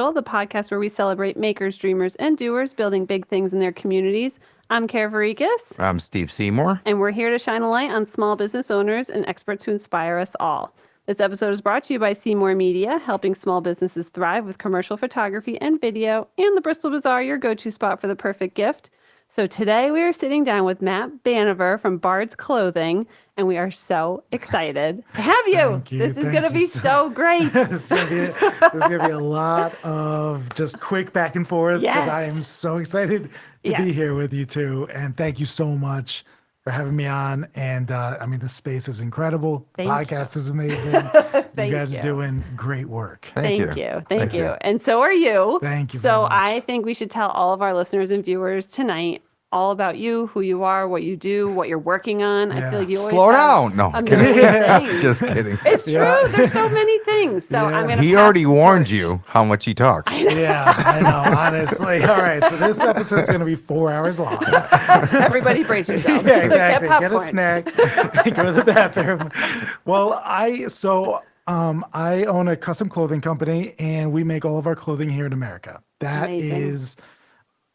the podcast where we celebrate makers, dreamers, and doers building big things in their communities. I'm Verikas. I'm Steve Seymour. And we're here to shine a light on small business owners and experts who inspire us all. This episode is brought to you by Seymour Media, helping small businesses thrive with commercial photography and video, and the Bristol Bazaar, your go-to spot for the perfect gift. So today we are sitting down with Matt Banever from Bards Clothing, and we are so excited to have you. Thank you. This is going to be so great. This is going to be a lot of just quick back and forth because I am so excited to be here with you two. And thank you so much for having me on. And I mean, the space is incredible. The podcast is amazing. You guys are doing great work. Thank you. Thank you. And so are you. Thank you. So I think we should tell all of our listeners and viewers tonight all about you, who you are, what you do, what you're working on. I feel like you always slow down. No, just kidding. It's true. There's so many things. So I'm gonna. He already warned you how much he talks. Yeah, I know. Honestly. All right. So this episode's going to be 4 hours long. Everybody brace yourselves. Yeah, exactly. Get a snack. Go to the bathroom. Well, I own a custom clothing company, and we make all of our clothing here in America. That is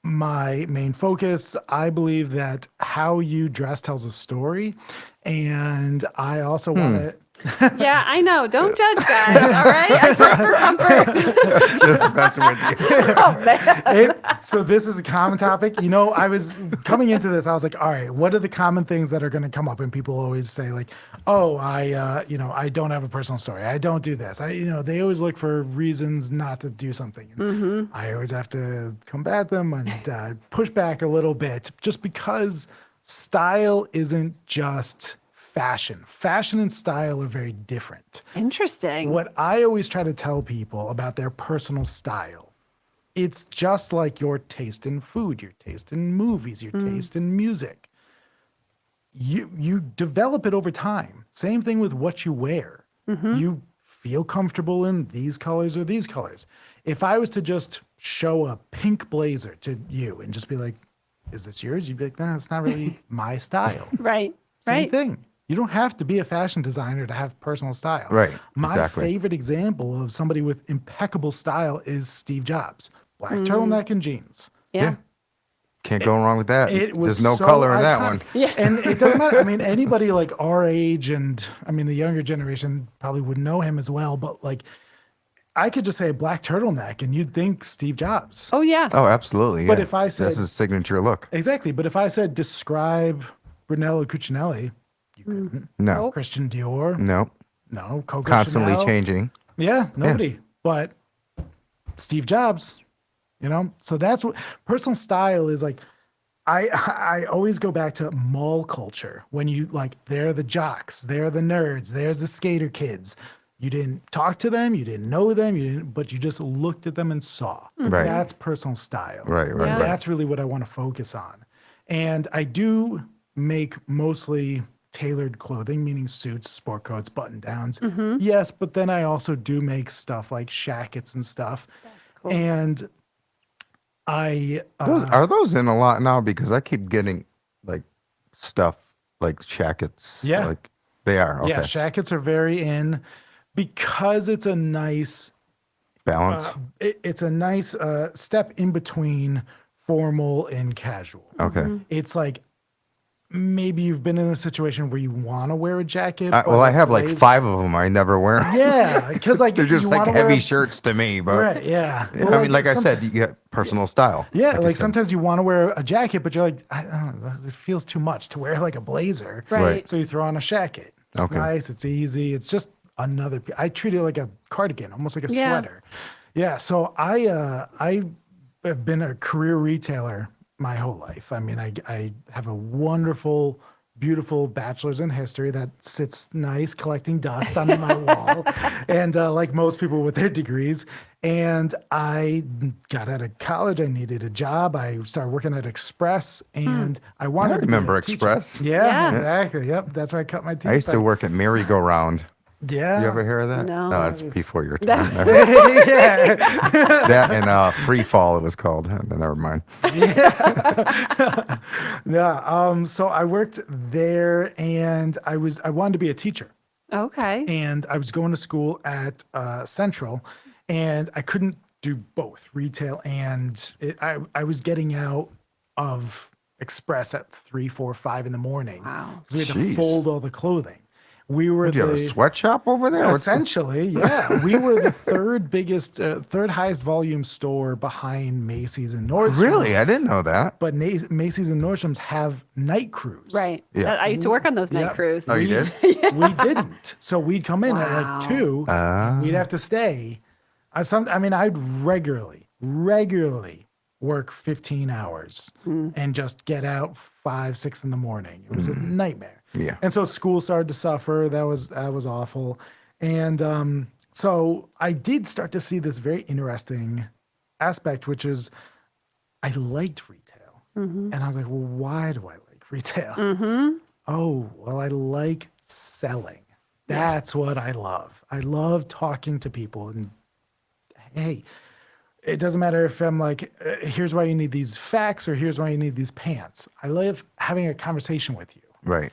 my main focus. I believe that how you dress tells a story, and I also want to. Yeah, I know. Don't judge, guys. All right, I dress for comfort. Just messing with you. Oh man. So this is a common topic. You know, I was coming into this. I was like, all right, what are the common things that are going to come up? And people always say like, oh, I don't have a personal story. I don't do this. They always look for reasons not to do something. And I always have to combat them and push back a little bit, just because style isn't just fashion. Fashion and style are very different. Interesting. What I always try to tell people about their personal style, it's just like your taste in food, your taste in movies, your taste in music. You develop it over time. Same thing with what you wear. You feel comfortable in these colors or these colors. If I was to just show a pink blazer to you and just be like, is this yours? You'd be like, nah, it's not really my style. Right. Same thing. You don't have to be a fashion designer to have personal style. Right. My favorite example of somebody with impeccable style is Steve Jobs. Black turtleneck and jeans. Yeah. Can't go wrong with that. There's no color in that one. Yeah. And it doesn't matter. I mean, anybody like our age, and I mean, the younger generation probably would know him as well, but like, I could just say a black turtleneck and you'd think Steve Jobs. Oh, yeah. Oh, absolutely. But if I said... That's his signature look. Exactly. But if I said describe Brunello Cucinelli, you couldn't. No. Christian Dior. No. No. Coco Constantly Chanel. changing. Yeah, nobody. Yeah. But Steve Jobs, so that's what personal style is like. I always go back to mall culture when you like, they're the jocks, they're the nerds, there's the skater kids. You didn't talk to them, you didn't know them, but you just looked at them and saw. Right. That's personal style. Right. Yeah. That's really what I want to focus on. And I do make mostly tailored clothing, meaning suits, sport coats, button downs. Yes, but then I also do make stuff like shackets and stuff. That's cool. And Are those in a lot now? Because I keep getting like stuff like shackets. Yeah. Like they are. Okay. Yeah, shackets are very in because it's a nice Balance. It's a nice step in between formal and casual. Okay. It's like, maybe you've been in a situation where you want to wear a jacket. I have like 5 of them. I never wear them. Yeah, because like They're just you like wanna heavy wear shirts to me. But right, yeah. I mean, like I said, you get personal style. Yeah, you like said. sometimes you want to wear a jacket, but you're like, I don't know, it feels too much to wear like a blazer. Right. So you throw on a shacket. It's Okay. nice. It's easy. It's just I treat it like a cardigan, almost like a sweater. Yeah. So I have been a career retailer my whole life. I mean, I have a wonderful, beautiful bachelor's in history that sits nice collecting dust on my wall, and like most people with their degrees. And I got out of college. I needed a job. I started working at Express, and I wanted to remember be a teacher. Express. Yeah, exactly. Yep, that's where I cut my teeth. I used to work at Merry-Go-Round. Yeah. You ever hear of that? No. That's before your time. Yeah. That and Free Fall, it was called. Never mind. Yeah. So I worked there, and I wanted to be a teacher, Okay. and I was going to school at Central, and I couldn't do both retail and I was getting out of Express at 3, 4, 5 in the morning. Wow. So we had to Jeez. fold all the clothing. We were Do you have a sweatshop over there? essentially, yeah. We were the third highest volume store behind Macy's and Nordstrom's. Really? I didn't know that. But Macy's and Nordstrom's have night crews. Right. Yeah. I used to work on those night Yeah. crews. Oh, you did? We didn't. So we'd come in at Wow. like 2. We'd have to stay. I'd regularly work 15 hours and just get out 5, 6 in the morning. It was a nightmare. Yeah. And so school started to suffer. That was awful. And so I did start to see this very interesting aspect, which is I liked retail. And I was like, well, why do I like retail? Oh, well, I like selling. That's what I love. I love talking to people. And hey, it doesn't matter if I'm like, here's why you need these facts or here's why you need these pants. I love having a conversation with you. Right.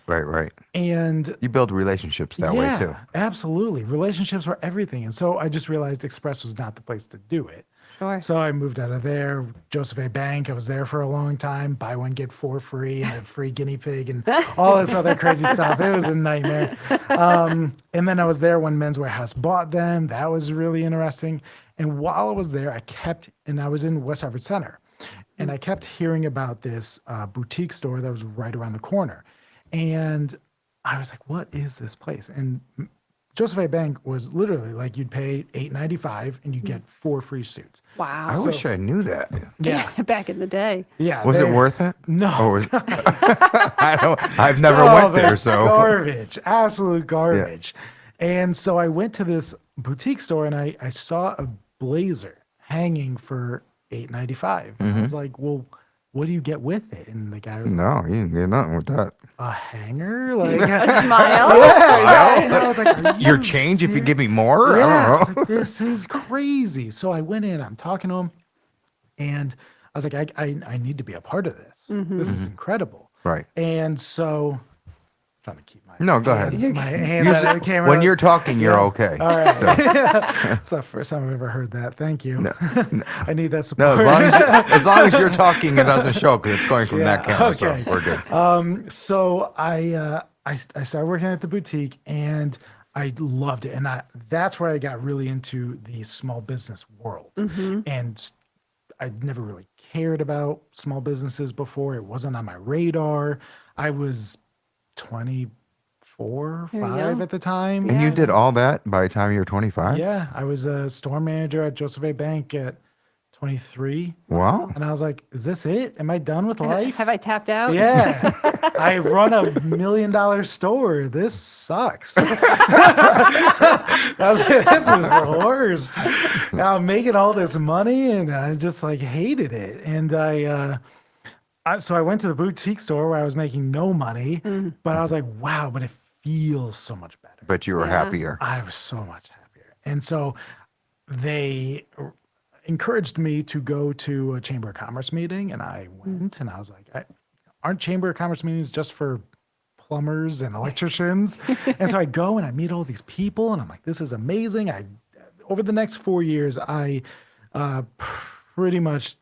And You build relationships that way too. absolutely. Relationships were everything. And so I just realized Express was not the place to do it. Sure. So I moved out of there. Joseph A. Bank, I was there for a long time. Buy one, get 4 free, and a free guinea pig, and all this other crazy stuff. It was a nightmare. And then I was there when Men's Warehouse bought them. That was really interesting. And while I was there, I was in West Hartford Center, and I kept hearing about this boutique store that was right around the corner. And I was like, what is this place? And Joseph A. Bank was literally like you'd pay $8.95 and you get 4 free suits. Wow. I wish I knew that. Yeah, Back in the day. yeah. Was it worth it? No. Or was, I've never went there, so Garbage, absolute garbage. And so I went to this boutique store and I saw a blazer hanging for $8.95. And I was like, well, what do you get with it? And the guy was like, no, you can get nothing with that. a hanger? Like, A smile. and I was like, are Your you change if you serious? give me more? Yeah, I I was don't know. like, this is crazy. So I went in, I'm talking to him, and I was like, I need to be a part of this. This is incredible. Right. And so, trying to keep my No, go ahead. my hands out of the camera. When you're talking, you're okay. All right. So, It's the first time I've ever heard that. Thank you. I need that no, support. as long as you're talking, it doesn't show because it's going from that Yeah, camera. okay. So we're good. So I started working at the boutique and I loved it. And that's where I got really into the small business world. And I'd never really cared about small businesses before. It wasn't on my radar. I was 24, You're 5 young. at the time. And you did all that by the time you were 25? Yeah, I was a store manager at Joseph A. Bank at 23. Wow. And I was like, is this it? Am I done with life? Have I tapped out? Yeah. I run a $1 million store. This sucks. I was like, this is the worst. I'm making all this money and I just like hated it. And so I went to the boutique store where I was making no money, but I was like, wow, but it feels so much better. But you were happier. I was so much happier. And so they encouraged me to go to a Chamber of Commerce meeting, and I went, and I was like, aren't Chamber of Commerce meetings just for plumbers and electricians? And so I go and I meet all these people, and I'm like, this is amazing. Over the next 4 years, I pretty much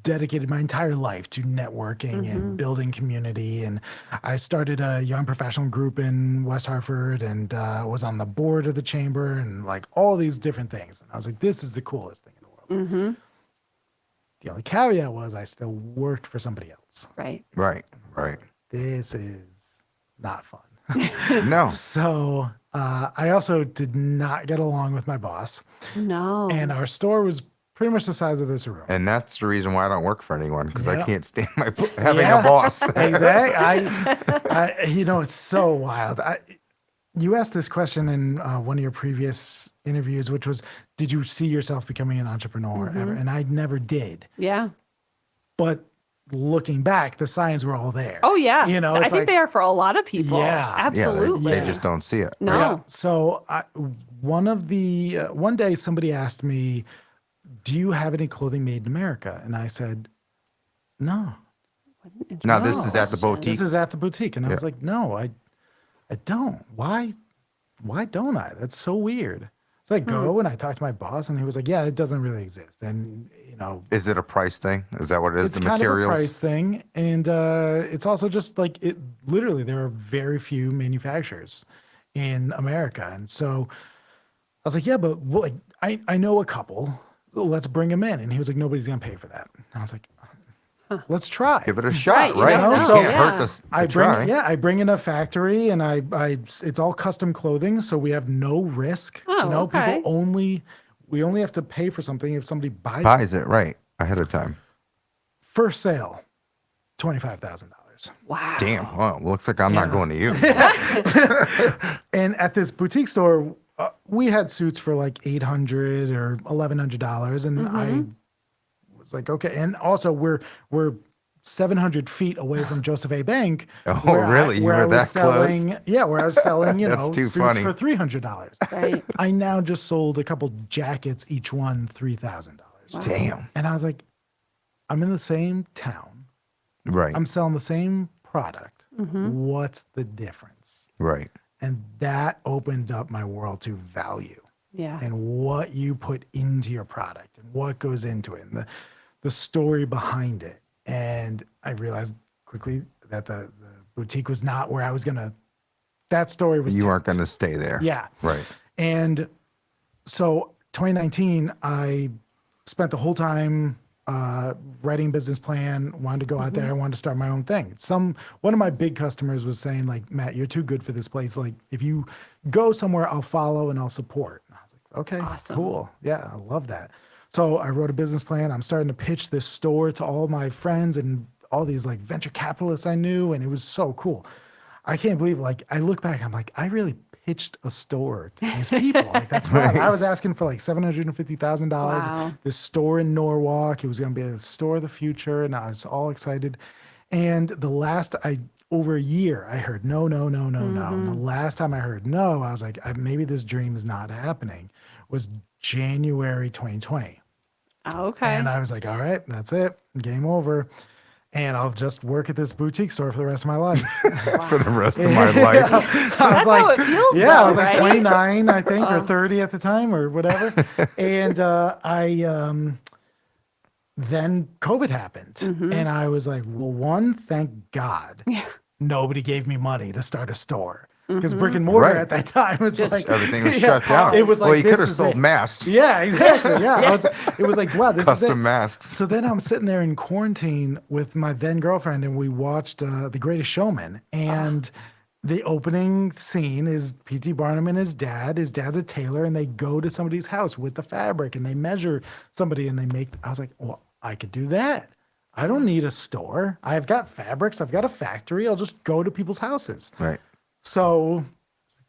dedicated my entire life to networking and building community. And I started a young professional group in West Hartford and was on the board of the chamber and like all these different things. And I was like, this is the coolest thing in the world. The only caveat was I still worked for somebody else. Right. Right. This is not fun. No. So I also did not get along with my boss. No. And our store was pretty much the size of this room. And that's the reason why I don't work for anyone because I Yeah. can't stand having Yeah. a boss. Exactly. It's so wild. You asked this question in one of your previous interviews, which was, did you see yourself becoming an entrepreneur ever? And I never did. Yeah. But looking back, the signs were all there. Oh, yeah. You know, I it's think like- they are for a lot of people. Yeah. Absolutely. They just don't see it. No. Yeah. So one day somebody asked me, do you have any clothing made in America? And I said, no. Now, this is at the boutique. This is at the boutique. And I Yeah. was like, no, I don't. Why don't I? That's so weird. So I go and I talked to my boss, and he was like, "Yeah, it doesn't really exist." And Is it a price thing? Is that what it is? it's The kind materials? of a price thing, and it's also just like it. Literally, there are very few manufacturers in America, and so I was like, "Yeah, but like I know a couple. Let's bring them in." And he was like, "Nobody's gonna pay for that." And I was like, "Let's try." Give it a shot, Right, you right? never You know, can't yeah. hurt this. I try. bring in a factory, and I it's all custom clothing, so we have no risk. Oh, okay. We only have to pay for something if somebody buys it. Buys it right ahead of time. First sale, $25,000. Wow. Damn. Well, looks like I'm not going to you. And at this boutique store, we had suits for like $800 or $1,100, and I was like, okay. And also, we're 700 feet away from Joseph A. Bank. Oh, where really? You where were I was that close? selling, yeah, where I was selling, That's too suits funny. for $300. Right. I now just sold a couple jackets, each one $3,000. Damn. And I was like, I'm in the same town. Right. I'm selling the same product. What's the difference? Right. And that opened up my world to value Yeah. and what you put into your product and what goes into it and the story behind it. And I realized quickly that the boutique was not where I was going to, that story was You aren't tipped. going to stay there. Yeah. Right. And so 2019, I spent the whole time writing a business plan, wanted to go out there, I wanted to start my own thing. One of my big customers was saying like, "Matt, you're too good for this place. Like if you go somewhere, I'll follow and I'll support." And I was like, okay, Awesome. cool. Yeah, I love that. So I wrote a business plan. I'm starting to pitch this store to all my friends and all these like venture capitalists I knew. And it was so cool. I can't believe, like, I look back, I'm like, I really pitched a store to these people. Like, that's right. I was asking for like $750,000. Wow. This store in Norwalk. It was going to be a store of the future. And I was all excited. And over a year, I heard no, no, no, no, no. And the last time I heard no, I was like, maybe this dream is not happening, was January 2020. Okay. And I was like, all right, that's it. Game over. And I'll just work at this boutique store for the rest of my life. For the rest of my life. I was That's like, how it feels, yeah, I though, was like right? 29, I think, or 30 at the time, or whatever. And then COVID happened, and I was like, well, one, thank God, nobody gave me money to start a store. Because brick and mortar Right. at that time was like Everything was shut down. It was like, well, you this could have is sold it. masks. Yeah, exactly. Yeah, it was like, wow, this is it. Custom masks. So then I'm sitting there in quarantine with my then girlfriend, and we watched The Greatest Showman. And the opening scene is P.T. Barnum and his dad. His dad's a tailor, and they go to somebody's house with the fabric, and they measure somebody, and they make. I was like, well, I could do that. I don't need a store. I've got fabrics. I've got a factory. I'll just go to people's houses. Right. So,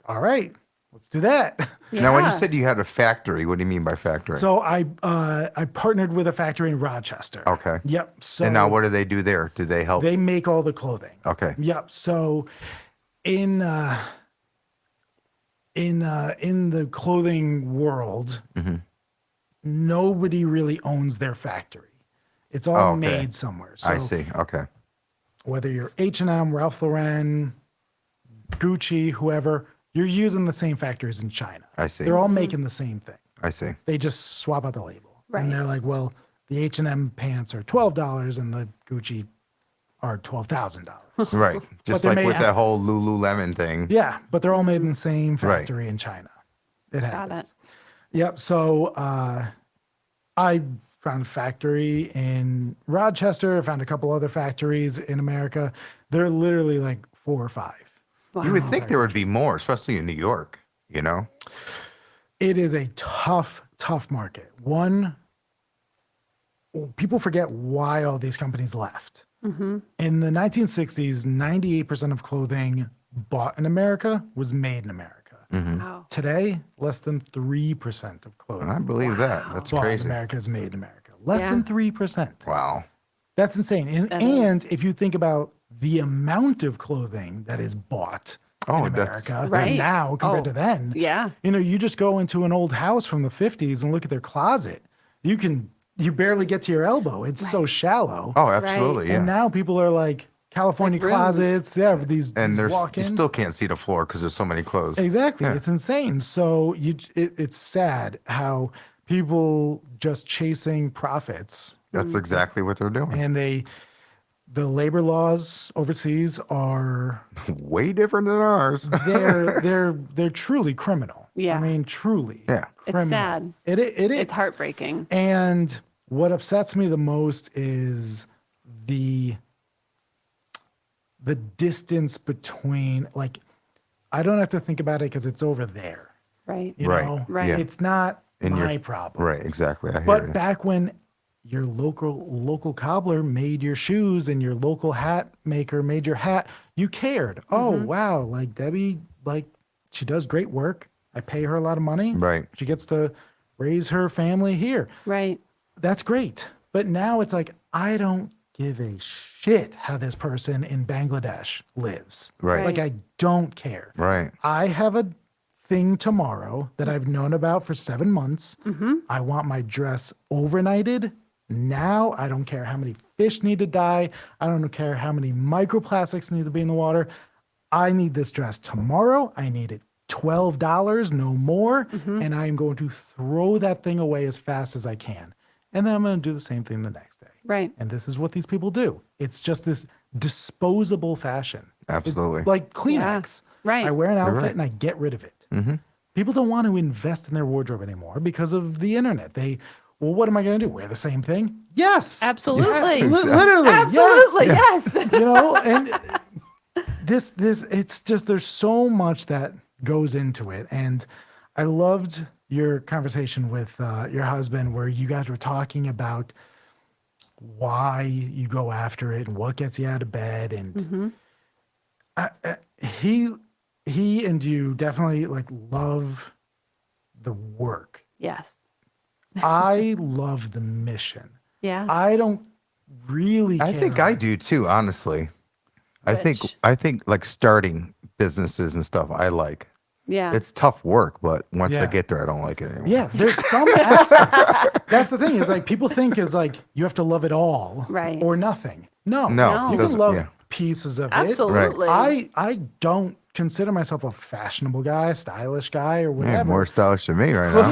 all right, let's do that. Now, when you Yeah. said you had a factory, what do you mean by factory? So I partnered with a factory in Rochester. Okay. Yep. So and now what do they do there? Do they help? they make all the clothing. Okay. Yep. So in the clothing world, nobody really owns their factory. It's all Oh, okay. made somewhere. So I see. Okay. whether you're H&M, Ralph Lauren, Gucci, whoever, you're using the same factories in China. I see. They're all making the same thing. I see. They just swap out the label. Right. And they're like, well, the H&M pants are $12 and the Gucci are $12,000. Right. Just they're like made- with that whole Lululemon thing. Yeah, but they're all made in the same Right. factory in China. It happens. it. Yep. So I found a factory in Rochester, found a couple other factories in America. They're literally like 4 or 5. You would think there would be more, especially in New York, you know? It is a tough market. One, people forget why all these companies left. In the 1960s, 98% of clothing bought in America was made in America. Wow. Today, less than 3% of clothing I believe that. That's bought in crazy. America is made in America. Less Yeah. than 3%. Wow. That's insane. And, That and is. if you think about the amount of clothing that is bought Oh, in that's- America Right. now compared Oh, to then, Yeah. you just go into an old house from the 50s and look at their closet. You barely get to your elbow. It's so shallow. Oh, absolutely. And Yeah. now people are like, California Like rooms. closets. Yeah, these And you walk-ins. still can't see the floor because there's so many clothes. Exactly. Yeah. It's insane. So it's sad how people just chasing profits, That's exactly what they're doing. and the labor laws overseas are Way different than ours. they're truly criminal. Yeah. I mean, truly. Yeah. It's criminal. sad. It is. It's heartbreaking. And what upsets me the most is the distance between, like, I don't have to think about it because it's over there. Right. You Right. know, Right. Yeah. It's not And my problem. Right, exactly. I hear But you. back when your local cobbler made your shoes and your local hat maker made your hat, you cared. Oh, wow. Like Debbie, like she does great work. I pay her a lot of money. Right. She gets to raise her family here. Right. That's great. But now it's like, I don't give a shit how this person in Bangladesh lives. Right. Like, I don't care. Right. I have a thing tomorrow that I've known about for 7 months. I want my dress overnighted now. I don't care how many fish need to die. I don't care how many microplastics need to be in the water. I need this dress tomorrow. I need it $12, no more. And I am going to throw that thing away as fast as I can. And then I'm going to do the same thing the next day. Right. And this is what these people do. It's just this disposable fashion. Absolutely. Like Kleenex. Right. I wear an outfit right. and I get rid of it. People don't want to invest in their wardrobe anymore because of the internet. Well, what am I going to do? Wear the same thing? Yes. Absolutely. Literally. Absolutely. Yes. Yes. You know, and it's just, there's so much that goes into it. And I loved your conversation with your husband where you guys were talking about why you go after it and what gets you out of bed. And he and you definitely like love the work. Yes. I love the mission. Yeah. I don't really care. I think I do too, honestly. I think like starting businesses and stuff I like. Yeah. It's tough work, but once I Yeah. get there I don't like it anymore. Yeah, there's some aspect. That's the thing, is like people think is like you have to love it all Right. or nothing. No. No, You it can doesn't- love yeah. pieces of Absolutely. it. I don't consider myself a fashionable guy, stylish guy, or Man, whatever. more stylish than me right now.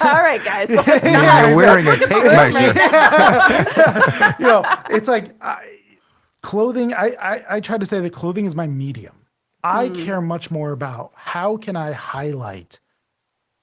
All right, guys. Yeah, you're wearing a tape measure. You know, it's like clothing. I try to say that clothing is my medium. I care much more about how can I highlight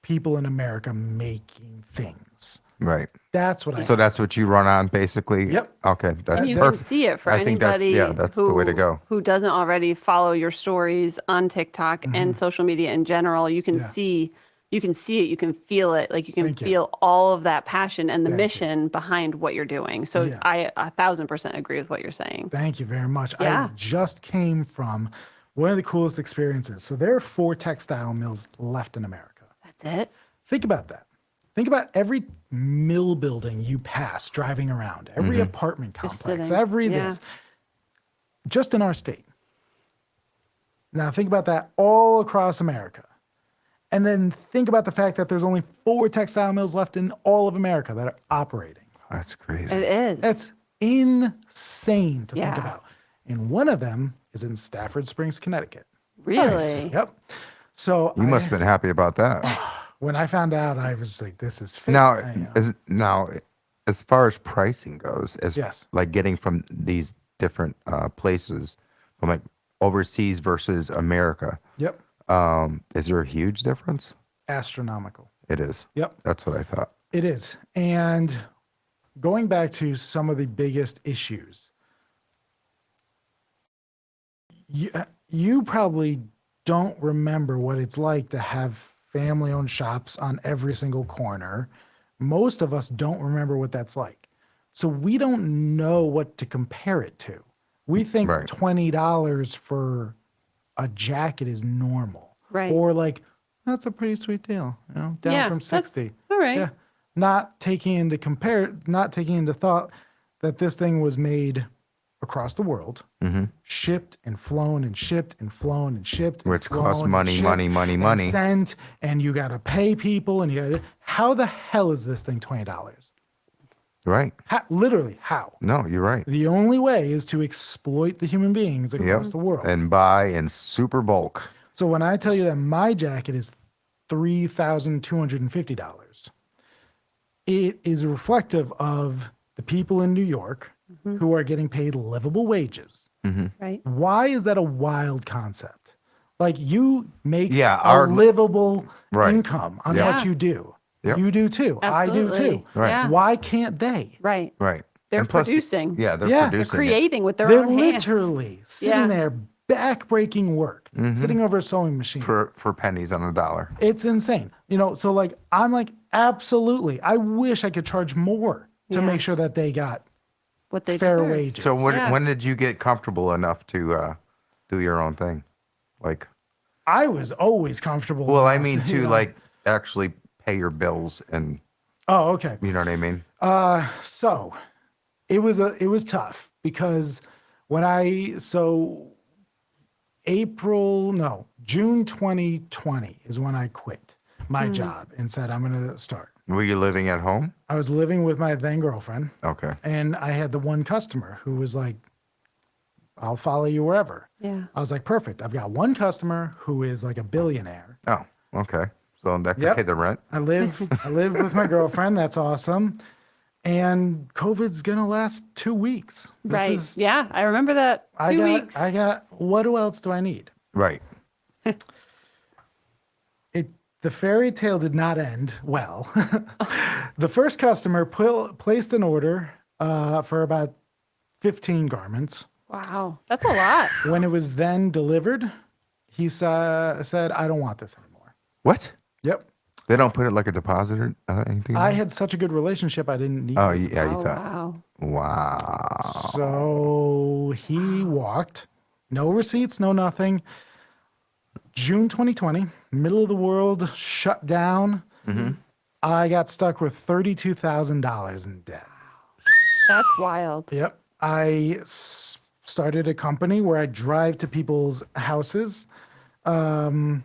people in America making things. Right. That's what I. So that's what you run on basically? Yep. Okay, that's You perfect. can see it for I think anybody that's the way to go. who doesn't already follow your stories on TikTok and social media in general. You can see it, you can feel it, like you can Thank you. feel all of that passion and the Thank you. mission behind what you're doing. So Yeah. I 1,000% agree with what you're saying. Thank you very much. Yeah. I just came from one of the coolest experiences. So there are 4 textile mills left in America. That's it. Think about that. Think about every mill building you pass driving around, every apartment Just complex, sitting. every Yeah. this, just in our state. Now think about that all across America. And then think about the fact that there's only 4 textile mills left in all of America that are operating. That's crazy. It is. That's insane to think Yeah. about. And one of them is in Stafford Springs, Connecticut. really. Yep. So You must have been happy about that. when I found out, I was like, this is fake. Now, as far as pricing goes, as Yes. like getting from these different places, from like overseas versus America, Yep. is there a huge difference? Astronomical. It is. Yep. That's what I thought. It is. And going back to some of the biggest issues, you probably don't remember what it's like to have family owned shops on every single corner. Most of us don't remember what that's like. So we don't know what to compare it to. We think Right. $20 for a jacket is normal. Right. Or like, that's a pretty sweet deal, you know, down Yeah, from that's 60. all right. Yeah. Not taking into thought that this thing was made across the world, shipped and flown and shipped and flown and shipped, and Which costs flown money, and money, shipped money, and money. Sent, and you got to pay people, and how the hell is this thing $20? Right. Literally, how? No, you're right. The only way is to exploit the human beings across the world. And buy in super bulk. So when I tell you that my jacket is $3,250, it is reflective of the people in New York who are getting paid livable wages. Right. Why is that a wild concept? Like you make Yeah, a livable Right. income on Yeah. what you do. Yep. You do too. I do Absolutely. too. Right. Yeah. Why can't they? Right. Right. They're And plus producing. Yeah, they're Yeah. producing. They're creating with their They're own hands. literally sitting Yeah. there back-breaking work, sitting over a sewing machine. For pennies on a dollar. It's insane. So like I'm like, absolutely. I wish I could charge more to Yeah. make sure that they got What they fair deserve. wages. So Yeah. when did you get comfortable enough to do your own thing? Like, I was always comfortable. well, I enough mean to, to like actually pay your bills and Oh, okay. you know what I mean? So it was tough because June 2020 is when I quit my job and said, I'm going to start. Were you living at home? I was living with my then girlfriend Okay. and I had the one customer who was like, I'll follow you wherever. Yeah. I was like, perfect. I've got one customer who is like a billionaire. Oh, okay. So that could Yep. pay the rent. I live with my girlfriend. That's awesome. And COVID's going to last 2 weeks. Right. Yeah. I remember that. 2 weeks. What else do I need? Right. The fairy tale did not end well. The first customer placed an order for about 15 garments. Wow. That's a lot. When it was then delivered, he said, I don't want this anymore. What? Yep. They don't put it like a deposit or anything? I had such a good relationship, I didn't need Oh, it. yeah, you Oh, thought. wow. Wow. So he walked. No receipts, no nothing. June 2020, middle of the world, shut down. I got stuck with $32,000 in debt. That's wild. Yep. I started a company where I drive to people's houses. One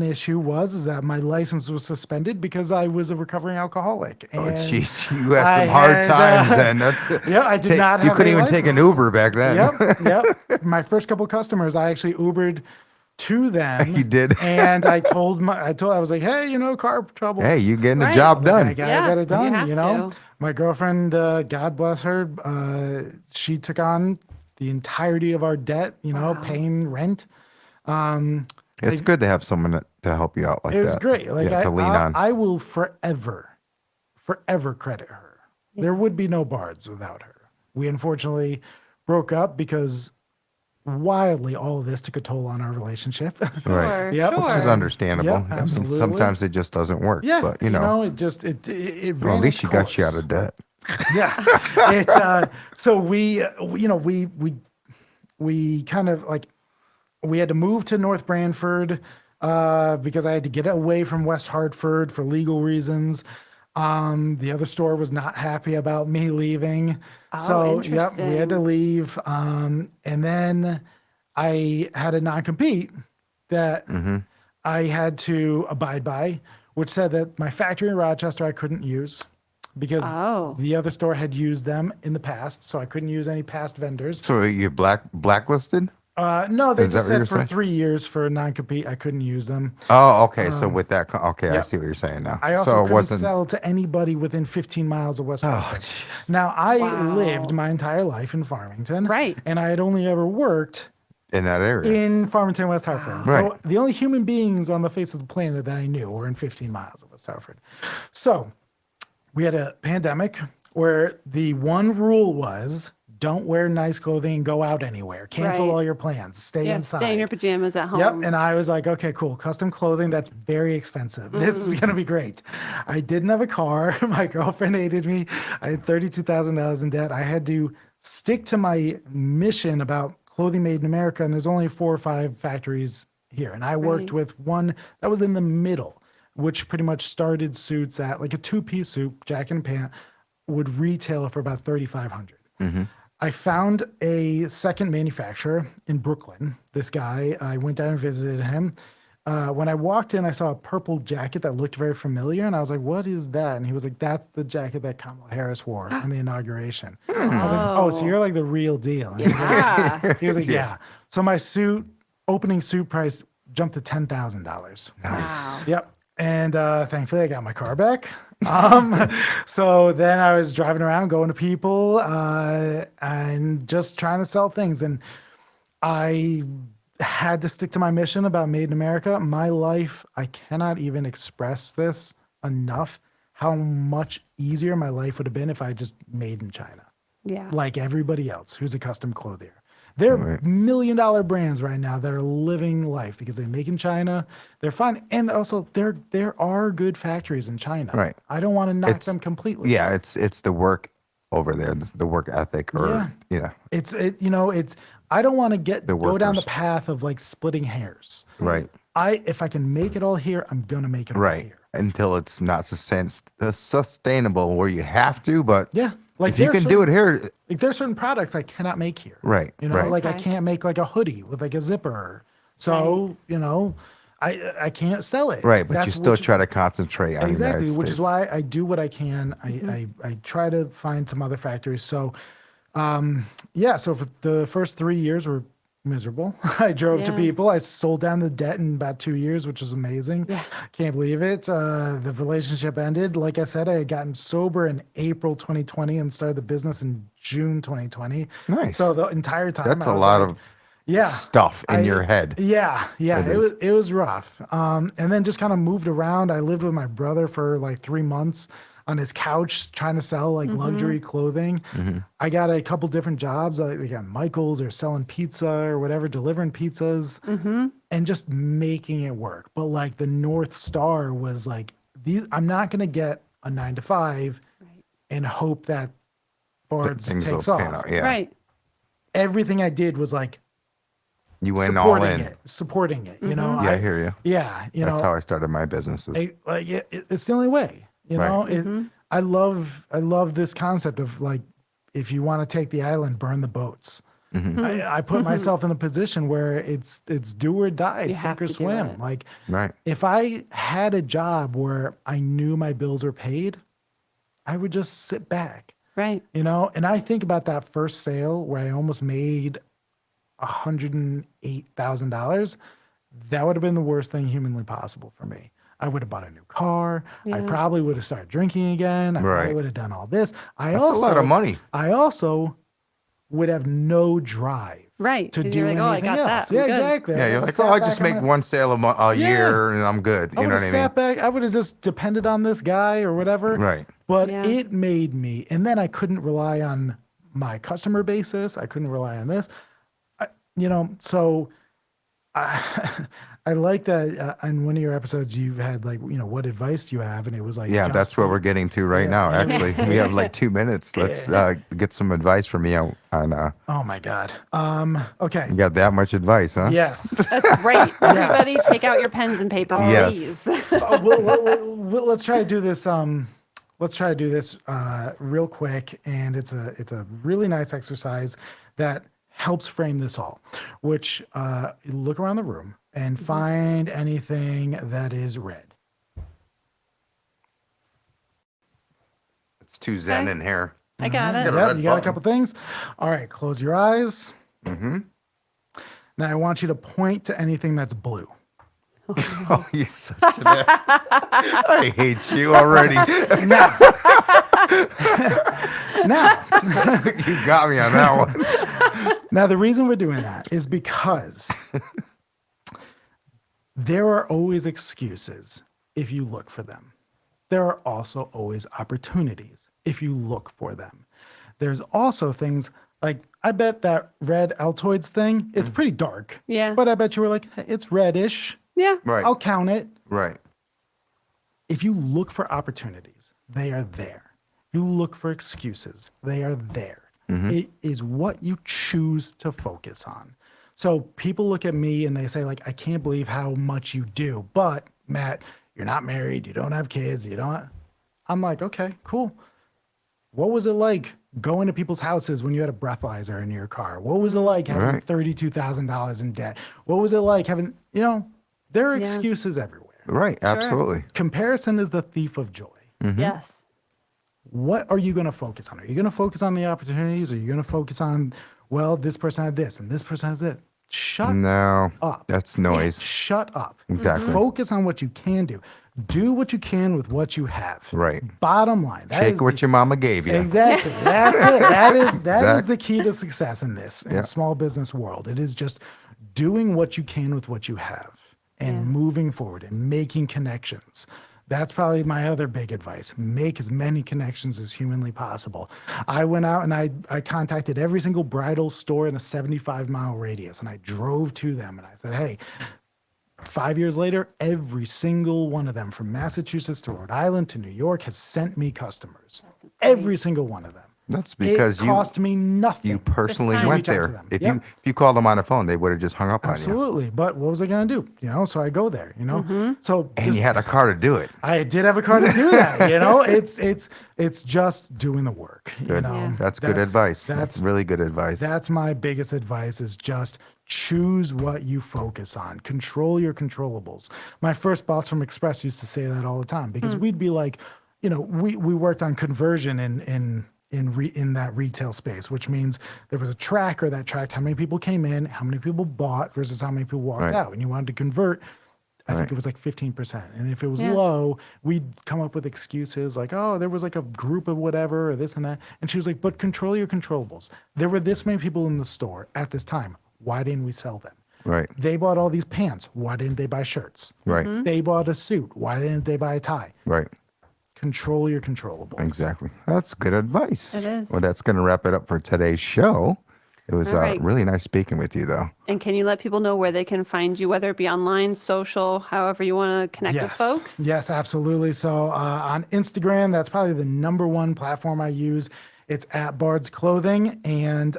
issue was that my license was suspended because I was a recovering alcoholic. Oh, And jeez. You had I some hard had, times then. That's yeah, I did not You have couldn't a even take an license. Uber back then. Yep. My first couple customers, I actually Ubered to them. You did? And I was like, hey, car trouble. Hey, you getting the Right. job I done. gotta Yeah, get it done, you have to. My girlfriend, God bless her, she took on the entirety of our debt, paying rent. It's good to have someone to help you out like that. It was great. Like to lean on. I will forever credit her. There would be no Bards without her. We unfortunately broke up because wildly all of this took a toll on our relationship. Right. Sure. Yep. Sure. Which is understandable. Yep, I mean, absolutely. sometimes it just doesn't work. Yeah, But, it ran ran at least its she got you out course. of debt. Yeah. So we kind of like, we had to move to North Branford because I had to get away from West Hartford for legal reasons. The other store was not happy about me leaving. So, yep, we had to leave. And then I had a non-compete that I had to abide by, which said that my factory in Rochester I couldn't use because the other store had used them in the past. So I couldn't use any past vendors. So you blacklisted? No, they Is that just what you're said for saying? 3 years for a non-compete, I couldn't use them. Oh, okay. So with that, okay, I yep. see what you're saying now. I also so it couldn't wasn't. sell to anybody within 15 miles of West Oh, Hartford. jeez. Now, I Wow. lived my entire life in Farmington. Right. And I had only ever worked In that area. in Farmington, West Hartford. Right. So the only human beings on the face of the planet that I knew were in 15 miles of West Hartford. So we had a pandemic where the one rule was don't wear nice clothing and go out anywhere. Cancel Right. all your plans. Stay Yeah. inside. Stay in your pajamas at home. Yep. And I was like, okay, cool. Custom clothing, that's very expensive. This is going to be great. I didn't have a car. My girlfriend hated me. I had $32,000 in debt. I had to stick to my mission about clothing made in America. And there's only 4 or 5 factories here. And I worked with one that was in the middle, which pretty much started suits at like a 2-piece suit, jacket and pant, would retail for about $3,500. I found a second manufacturer in Brooklyn. This guy, I went down and visited him. when I walked in, I saw a purple jacket that looked very familiar, and I was like, "What is that?" And he was like, "That's the jacket that Kamala Harris wore in the inauguration." I was like, "Oh, so you're like the real deal." And Yeah. he was like, "Yeah." So my opening suit price jumped to $10,000. Wow. Yep. And thankfully, I got my car back. So then I was driving around, going to people, and just trying to sell things. And I had to stick to my mission about Made in America. My life, I cannot even express this enough, how much easier my life would have been if I just made in China, Yeah. like everybody else who's a custom clothier. There are $1 million brands right now that are living life because they make in China. They're fine. And also there are good factories in China. Right. I don't want to knock It's- them completely. Yeah, it's the work over there, the work ethic, or It's I don't want to go down the workers. path of like splitting hairs. right, If I can make it all here, I'm gonna make it all right. here. Until it's not sustainable where you have to, but Yeah. Like if you can do it here, Like there's certain products I cannot make here. Right, You know, right. like I Okay. can't make like a hoodie with like a zipper. So, I can't sell it. right, but you That's still which- try to concentrate on the Exactly, United which is States. why I do what I can. I try to find some other factories. So, so for the first 3 years were miserable. I drove to Yeah. people. I sold down the debt in about 2 years, which was amazing. Yeah. Can't believe it. The relationship ended. Like I said, I had gotten sober in April 2020 and started the business in June 2020. Nice. So the entire time That's I a was lot like, of stuff in your head. Yeah, It it was rough. And then just kind of moved around. I lived with my brother for like 3 months on his couch trying to sell like luxury clothing. I got a couple different jobs, like at Michael's or selling pizza or whatever, delivering pizzas and just making it work. But like the North Star was like, I'm not going to get a 9 to 5 and hope that Bards Things takes will off. pan out. Yeah, Right. Everything I did was like, you went all in. supporting it, you know. Yeah, I hear you. Yeah, That's how I started my businesses. it's the only way, you Right. know. I love this concept of like, if you want to take the island, burn the boats. I put myself in a position where it's do or die, You sink have or to do swim. it. Like, Right. if I had a job where I knew my bills were paid, I would just sit back. Right. You know, and I think about that first sale where I almost made $108,000. That would have been the worst thing humanly possible for me. I would have bought a new car. I probably would have started drinking again. I probably Right. would have done all this. That's a lot of money. I also would have no drive Right. to 'Cause do you're like, anything oh, I got else. that. Yeah, I'm good. exactly. Yeah, you're I like, sat oh, I back just on make my- one sale a year and I'm good. I You would know have what I mean? sat back. I would have just depended on this guy or whatever. Right. But Yeah. it made me, and then I couldn't rely on my customer basis. I couldn't rely on this. So I like that on one of your episodes you had like, what advice do you have? And it was like, Yeah, just that's what we're getting to right now. Actually, we have like 2 minutes. Let's get some advice from you on. Oh my God. Okay. You got that much advice, huh? Yes. That's right. Everybody take out your pens and paper, Yes. please. Let's try to do this. Let's try to do this real quick, and it's a really nice exercise that helps frame this all. Which look around the room and find anything that is red. It's too zen Okay. in here. I got it. Got a Yeah, red you got a button. couple things. All right, close your eyes. Now I want you to point to anything that's blue. Oh, you such an ass. I hate you already. Now, You got me on that one. now the reason we're doing that is because there are always excuses if you look for them. There are also always opportunities if you look for them. There's also things like, I bet that red Altoids thing, it's pretty dark. Yeah. But I bet you were like, hey, it's reddish. Yeah. Right. I'll count it. Right. If you look for opportunities, they are there. You look for excuses, they are there. It is what you choose to focus on. So people look at me and they say, like, I can't believe how much you do. But Matt, you're not married, you don't have kids, you don't. I'm like, okay, cool. What was it like going to people's houses when you had a breathalyzer in your car? What was it like having Right. $32,000 in debt? What was it like having, There are Yeah. excuses everywhere. Right. Absolutely. Comparison is the thief of joy. Yes. What are you going to focus on? Are you going to focus on the opportunities? Are you going to focus on, well, this person had this and this person has this? Shut No, up. that's noise. Shut up. Exactly. Focus on what you can do. Do what you can with what you have. Right. Bottom line. That Take is what the- your mama gave you. Exactly. That's it. That is Exactly. the key to success in this in Yeah. small business world. It is just doing what you can with what you have and Yeah. moving forward and making connections. That's probably my other big advice. Make as many connections as humanly possible. I went out and I contacted every single bridal store in a 75-mile radius, and I drove to them and I said, hey, 5 years later, every single one of them from Massachusetts to Rhode Island to New York has sent me customers. Every single one of them. That's because it cost me nothing. you personally time. went To reach out to there. them. If Yep. you called them on the phone, they would have just hung up on you. Absolutely. But what was I going to do? You know, so I go there, you know? So And just, you had a car to do it. I did have a car to do that, you know? It's just doing the work, you Good. know? Yeah. That's good advice. That's That's really good advice. That's my biggest advice is just choose what you focus on. Control your controllables. My first boss from Express used to say that all the time because we'd be like, you know, we worked on conversion in that retail space, which means there was a tracker that tracked how many people came in, how many people bought versus how many people walked Right. out. And you wanted to convert, I think Right. it was like 15%. And if it was Yeah. low, we'd come up with excuses like, oh, there was like a group of whatever or this and that. And she was like, but control your controllables. There were this many people in the store at this time. Why didn't we sell them? Right. They bought all these pants. Why didn't they buy shirts? Right. They bought a suit. Why didn't they buy a tie? Right. Control your controllables. Exactly. That's good advice. It is. Well, that's going to wrap it up for today's show. It was All right. really nice speaking with you, though. And can you let people know where they can find you, whether it be online, social, however you want to connect with folks? Yes, absolutely. So on Instagram, that's probably the #1 platform I use. It's at Bards Clothing. And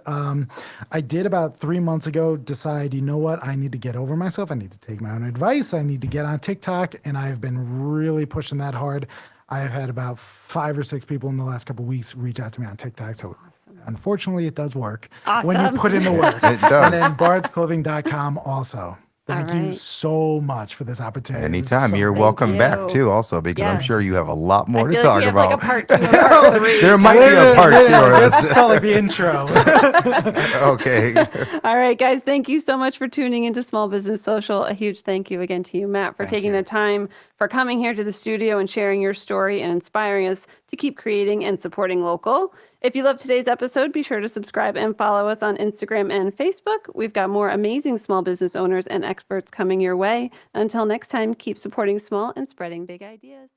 I did about 3 months ago decide, you know what? I need to get over myself. I need to take my own advice. I need to get on TikTok. And I've been really pushing that hard. I have had about 5 or 6 people in the last couple of weeks reach out to me on TikTok. So unfortunately, it does work when you Awesome. put in the work. It does. And then bardsclothing.com also. Thank you right. so much for this opportunity. It was Anytime. so You're great. welcome back, you. too, also, because I'm Yes. sure you have a lot more I to feel talk like we have about. like a part 2 and part 3. There might be a part 2 or That's probably the intro. Okay. All right, guys, thank you so much for tuning into Small Business Social. A huge thank you again to you, Matt, for taking the time, for coming here to the studio and sharing your story and inspiring us to keep creating and supporting local. If you love today's episode, be sure to subscribe and follow us on Instagram and Facebook. We've got more amazing small business owners and experts coming your way. Until next time, keep supporting small and spreading big ideas.